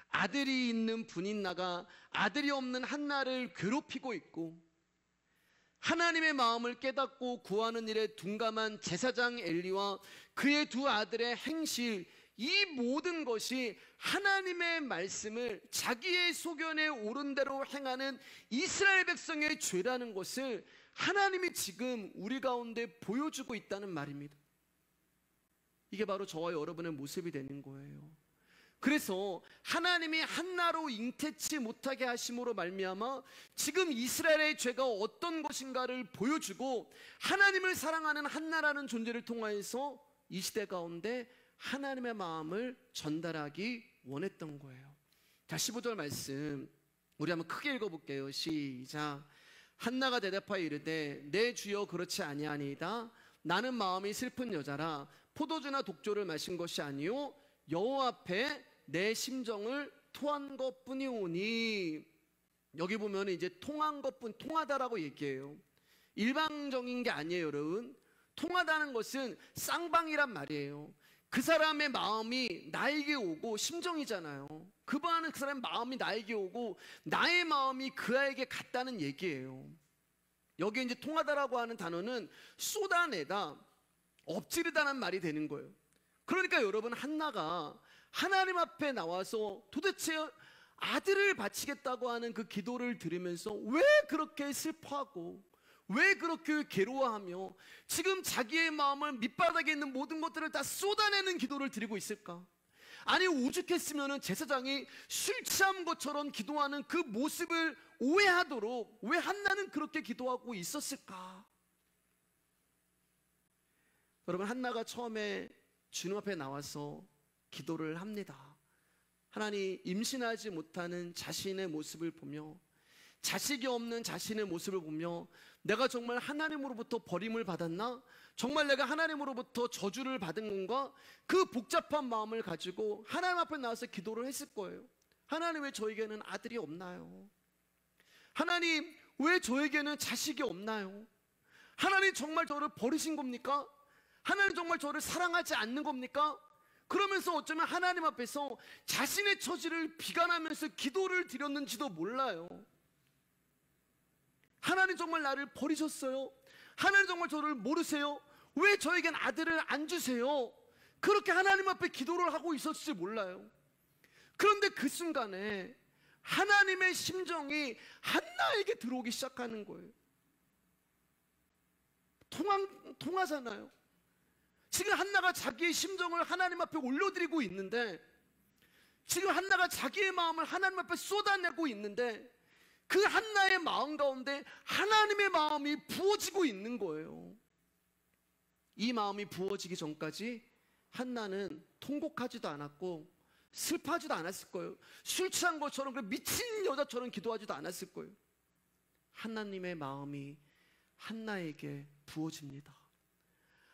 아들이 있는 분인나가 아들이 없는 한나를 괴롭히고 있고 하나님의 마음을 깨닫고 구하는 일에 둔감한 제사장 엘리와 그의 두 아들의 행실, 이 모든 것이 하나님의 말씀을 자기의 소견에 옳은 대로 행하는 이스라엘 백성의 죄라는 것을 하나님이 지금 우리 가운데 보여주고 있다는 말입니다. 이게 바로 저와 여러분의 모습이 되는 거예요. 그래서 하나님이 한나로 잉태치 못하게 하심으로 말미암아 지금 이스라엘의 죄가 어떤 것인가를 보여주고 하나님을 사랑하는 한나라는 존재를 통하여서 이 시대 가운데 하나님의 마음을 전달하기 원했던 거예요. 자, 15절 말씀 우리 한번 크게 읽어볼게요. 시작. 한나가 대답하여 이르되 내 주여 그렇지 아니하니이다. 나는 마음이 슬픈 여자라 포도주나 독조를 마신 것이 아니요 여호와 앞에 내 심정을 토한 것뿐이오니. 여기 보면 이제 통한 것뿐, 통하다라고 얘기해요. 일방적인 게 아니에요, 여러분. 통하다는 것은 쌍방이란 말이에요. 그 사람의 마음이 나에게 오고, 심정이잖아요. 그 사람의 마음이 나에게 오고 나의 마음이 그 아이에게 갔다는 얘기예요. 여기 이제 통하다라고 하는 단어는 쏟아내다, 엎지르다는 말이 되는 거예요. 그러니까 여러분, 한나가 하나님 앞에 나와서 도대체 아들을 바치겠다고 하는 그 기도를 들으면서 왜 그렇게 슬퍼하고 왜 그렇게 괴로워하며 지금 자기의 마음을 밑바닥에 있는 모든 것들을 다 쏟아내는 기도를 드리고 있을까? 아니, 오죽했으면 제사장이 술 취한 것처럼 기도하는 그 모습을 오해하도록 왜 한나는 그렇게 기도하고 있었을까? 여러분, 한나가 처음에 주님 앞에 나와서 기도를 합니다. 하나님, 임신하지 못하는 자신의 모습을 보며 자식이 없는 자신의 모습을 보며 내가 정말 하나님으로부터 버림을 받았나? 정말 내가 하나님으로부터 저주를 받은 건가? 그 복잡한 마음을 가지고 하나님 앞에 나와서 기도를 했을 거예요. 하나님, 왜 저에게는 아들이 없나요? 하나님, 왜 저에게는 자식이 없나요? 하나님, 정말 저를 버리신 겁니까? 하나님, 정말 저를 사랑하지 않는 겁니까? 그러면서 어쩌면 하나님 앞에서 자신의 처지를 비관하면서 기도를 드렸는지도 몰라요. 하나님, 정말 나를 버리셨어요? 하나님, 정말 저를 모르세요? 왜 저에겐 아들을 안 주세요? 그렇게 하나님 앞에 기도를 하고 있었을지 몰라요. 그런데 그 순간에 하나님의 심정이 한나에게 들어오기 시작하는 거예요. 통하잖아요. 지금 한나가 자기의 심정을 하나님 앞에 올려드리고 있는데, 지금 한나가 자기의 마음을 하나님 앞에 쏟아내고 있는데, 그 한나의 마음 가운데 하나님의 마음이 부어지고 있는 거예요. 이 마음이 부어지기 전까지 한나는 통곡하지도 않았고 슬퍼하지도 않았을 거예요. 술 취한 것처럼 미친 여자처럼 기도하지도 않았을 거예요. 하나님의 마음이 한나에게 부어집니다.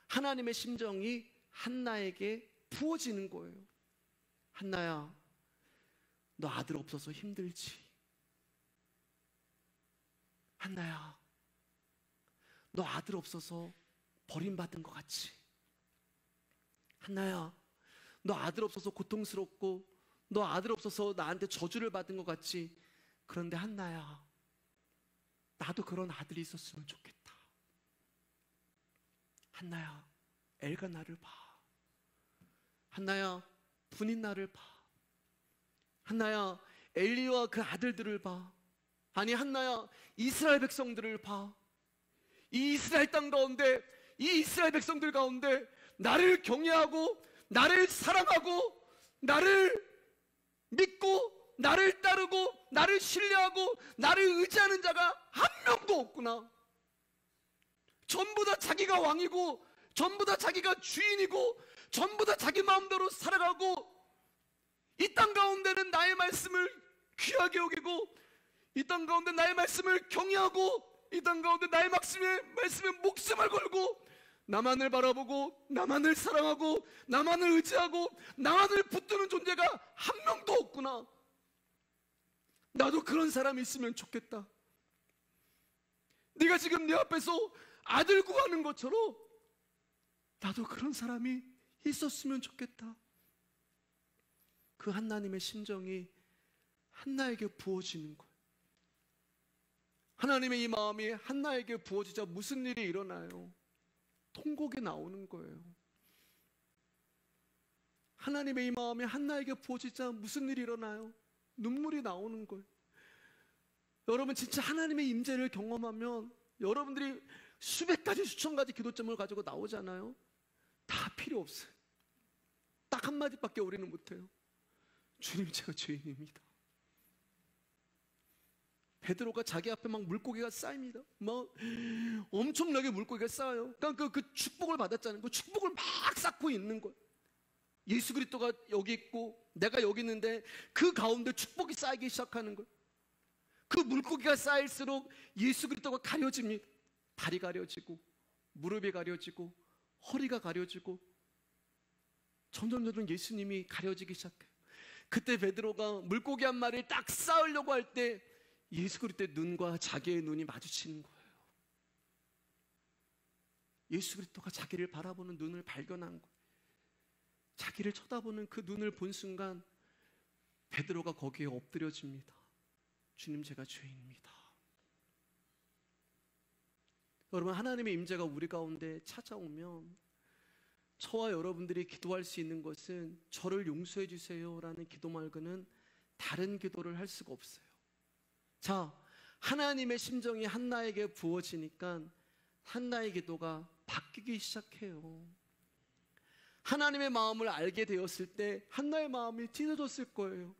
하나님의 심정이 한나에게 부어지는 거예요. 한나야, 너 아들 없어서 힘들지? 한나야, 너 아들 없어서 버림받은 것 같지? 한나야, 너 아들 없어서 고통스럽고 너 아들 없어서 나한테 저주를 받은 것 같지? 그런데 한나야, 나도 그런 아들이 있었으면 좋겠다. 한나야, 엘가 나를 봐. 한나야, 분인 나를 봐. 한나야, 엘리와 그 아들들을 봐. 아니 한나야, 이스라엘 백성들을 봐. 이 이스라엘 땅 가운데, 이 이스라엘 백성들 가운데 나를 경외하고 나를 사랑하고 나를 믿고 나를 따르고 나를 신뢰하고 나를 의지하는 자가 한 명도 없구나. 전부 다 자기가 왕이고 전부 다 자기가 주인이고 전부 다 자기 마음대로 살아가고, 이 땅 가운데는 나의 말씀을 귀하게 여기고 이 땅 가운데 나의 말씀을 경외하고 이 땅 가운데 나의 말씀에 목숨을 걸고 나만을 바라보고 나만을 사랑하고 나만을 의지하고 나만을 붙드는 존재가 한 명도 없구나. 나도 그런 사람이 있으면 좋겠다. 네가 지금 내 앞에서 아들 구하는 것처럼 나도 그런 사람이 있었으면 좋겠다. 그 하나님의 심정이 한나에게 부어지는 거예요. 하나님의 이 마음이 한나에게 부어지자 무슨 일이 일어나요? 통곡이 나오는 거예요. 하나님의 이 마음이 한나에게 부어지자 무슨 일이 일어나요? 눈물이 나오는 거예요. 여러분 진짜 하나님의 임재를 경험하면 여러분들이 수백 가지 수천 가지 기도점을 가지고 나오잖아요. 다 필요 없어요. 딱 한마디밖에 우리는 못해요. 주님, 제가 죄인입니다. 베드로가 자기 앞에 막 물고기가 쌓입니다. 막 엄청나게 물고기가 쌓여요. 그러니까 그 축복을 받았잖아요. 그 축복을 막 쌓고 있는 거예요. 예수 그리스도가 여기 있고 내가 여기 있는데 그 가운데 축복이 쌓이기 시작하는 거예요. 그 물고기가 쌓일수록 예수 그리스도가 가려집니다. 다리 가려지고 무릎이 가려지고 허리가 가려지고 점점 예수님이 가려지기 시작해요. 그때 베드로가 물고기 한 마리를 딱 쌓으려고 할 때 예수 그리스도의 눈과 자기의 눈이 마주치는 거예요. 예수 그리스도가 자기를 바라보는 눈을 발견한 거예요. 자기를 쳐다보는 그 눈을 본 순간 베드로가 거기에 엎드려집니다. 주님, 제가 죄인입니다. 여러분, 하나님의 임재가 우리 가운데 찾아오면 저와 여러분들이 기도할 수 있는 것은 저를 용서해 주세요라는 기도 말고는 다른 기도를 할 수가 없어요. 자, 하나님의 심정이 한나에게 부어지니까 한나의 기도가 바뀌기 시작해요. 하나님의 마음을 알게 되었을 때 한나의 마음이 찢어졌을 거예요.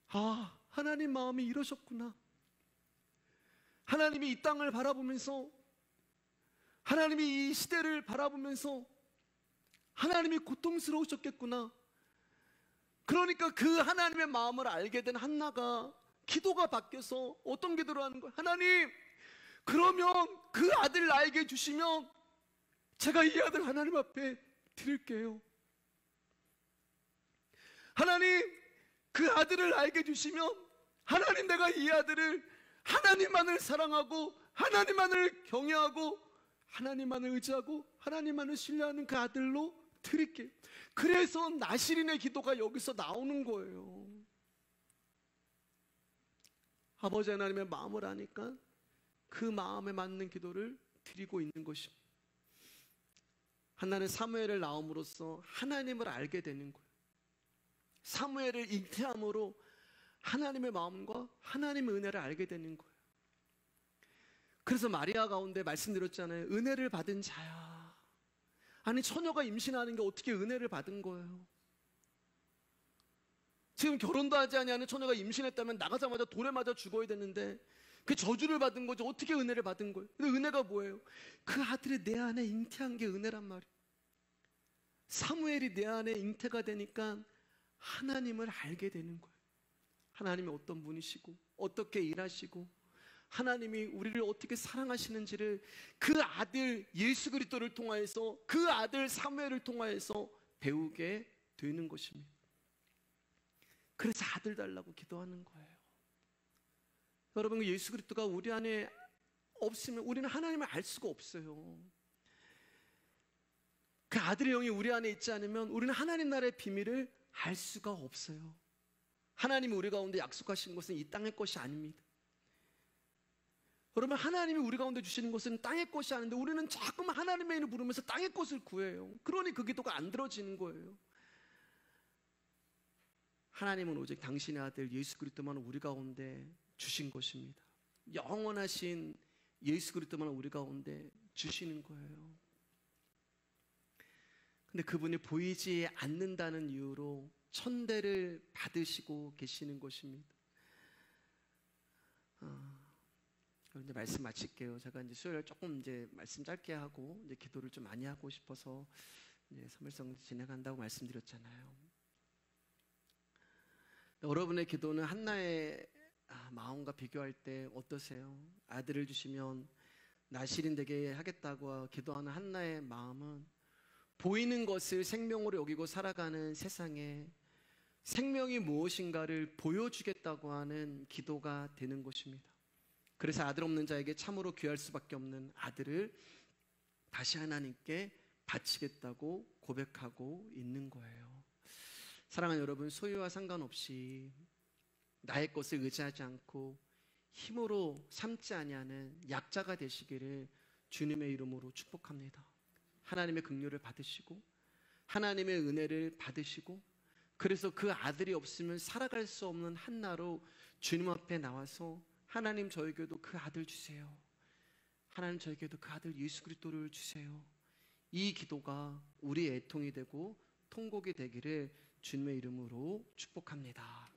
아, 하나님 마음이 이러셨구나. 하나님이 이 땅을 바라보면서, 하나님이 이 시대를 바라보면서 하나님이 고통스러우셨겠구나. 그러니까 그 하나님의 마음을 알게 된 한나가 기도가 바뀌어서 어떤 기도를 하는 거예요? 하나님, 그러면 그 아들 나에게 주시면 제가 이 아들 하나님 앞에 드릴게요. 하나님, 그 아들을 나에게 주시면 하나님, 내가 이 아들을 하나님만을 사랑하고 하나님만을 경외하고 하나님만을 의지하고 하나님만을 신뢰하는 그 아들로 드릴게요. 그래서 나실인의 기도가 여기서 나오는 거예요. 아버지 하나님의 마음을 아니까 그 마음에 맞는 기도를 드리고 있는 것입니다. 한나는 사무엘을 낳음으로써 하나님을 알게 되는 거예요. 사무엘을 잉태함으로 하나님의 마음과 하나님의 은혜를 알게 되는 거예요. 그래서 마리아 가운데 말씀드렸잖아요. 은혜를 받은 자야. 아니, 처녀가 임신하는 게 어떻게 은혜를 받은 거예요? 지금 결혼도 하지 아니하는 처녀가 임신했다면 나가자마자 돌에 맞아 죽어야 되는데 그 저주를 받은 거죠. 어떻게 은혜를 받은 거예요? 근데 은혜가 뭐예요? 그 아들이 내 안에 잉태한 게 은혜란 말이에요. 사무엘이 내 안에 잉태가 되니까 하나님을 알게 되는 거예요. 하나님이 어떤 분이시고 어떻게 일하시고 하나님이 우리를 어떻게 사랑하시는지를 그 아들 예수 그리스도를 통하여서, 그 아들 사무엘을 통하여서 배우게 되는 것입니다. 그래서 아들 달라고 기도하는 거예요. 여러분, 예수 그리스도가 우리 안에 없으면 우리는 하나님을 알 수가 없어요. 그 아들의 영이 우리 안에 있지 않으면 우리는 하나님 나라의 비밀을 알 수가 없어요. 하나님이 우리 가운데 약속하신 것은 이 땅의 것이 아닙니다. 여러분, 하나님이 우리 가운데 주시는 것은 땅의 것이 아닌데 우리는 자꾸만 하나님의 이름을 부르면서 땅의 것을 구해요. 그러니 그 기도가 안 들어지는 거예요. 하나님은 오직 당신의 아들 예수 그리스도만 우리 가운데 주신 것입니다. 영원하신 예수 그리스도만 우리 가운데 주시는 거예요. 근데 그분이 보이지 않는다는 이유로 천대를 받으시고 계시는 것입니다. 이제 말씀 마칠게요. 제가 이제 수요일 조금 이제 말씀 짧게 하고 이제 기도를 좀 많이 하고 싶어서 이제 선물성 진행한다고 말씀드렸잖아요. 여러분의 기도는 한나의 마음과 비교할 때 어떠세요? 아들을 주시면 나실인 되게 하겠다고 기도하는 한나의 마음은 보이는 것을 생명으로 여기고 살아가는 세상에 생명이 무엇인가를 보여주겠다고 하는 기도가 되는 것입니다. 그래서 아들 없는 자에게 참으로 귀할 수밖에 없는 아들을 다시 하나님께 바치겠다고 고백하고 있는 거예요. 사랑하는 여러분, 소유와 상관없이 나의 것을 의지하지 않고 힘으로 삼지 아니하는 약자가 되시기를 주님의 이름으로 축복합니다. 하나님의 긍휼을 받으시고 하나님의 은혜를 받으시고, 그래서 그 아들이 없으면 살아갈 수 없는 한나로 주님 앞에 나와서 하나님, 저에게도 그 아들 주세요. 하나님, 저에게도 그 아들 예수 그리스도를 주세요. 이 기도가 우리의 애통이 되고 통곡이 되기를 주님의 이름으로 축복합니다.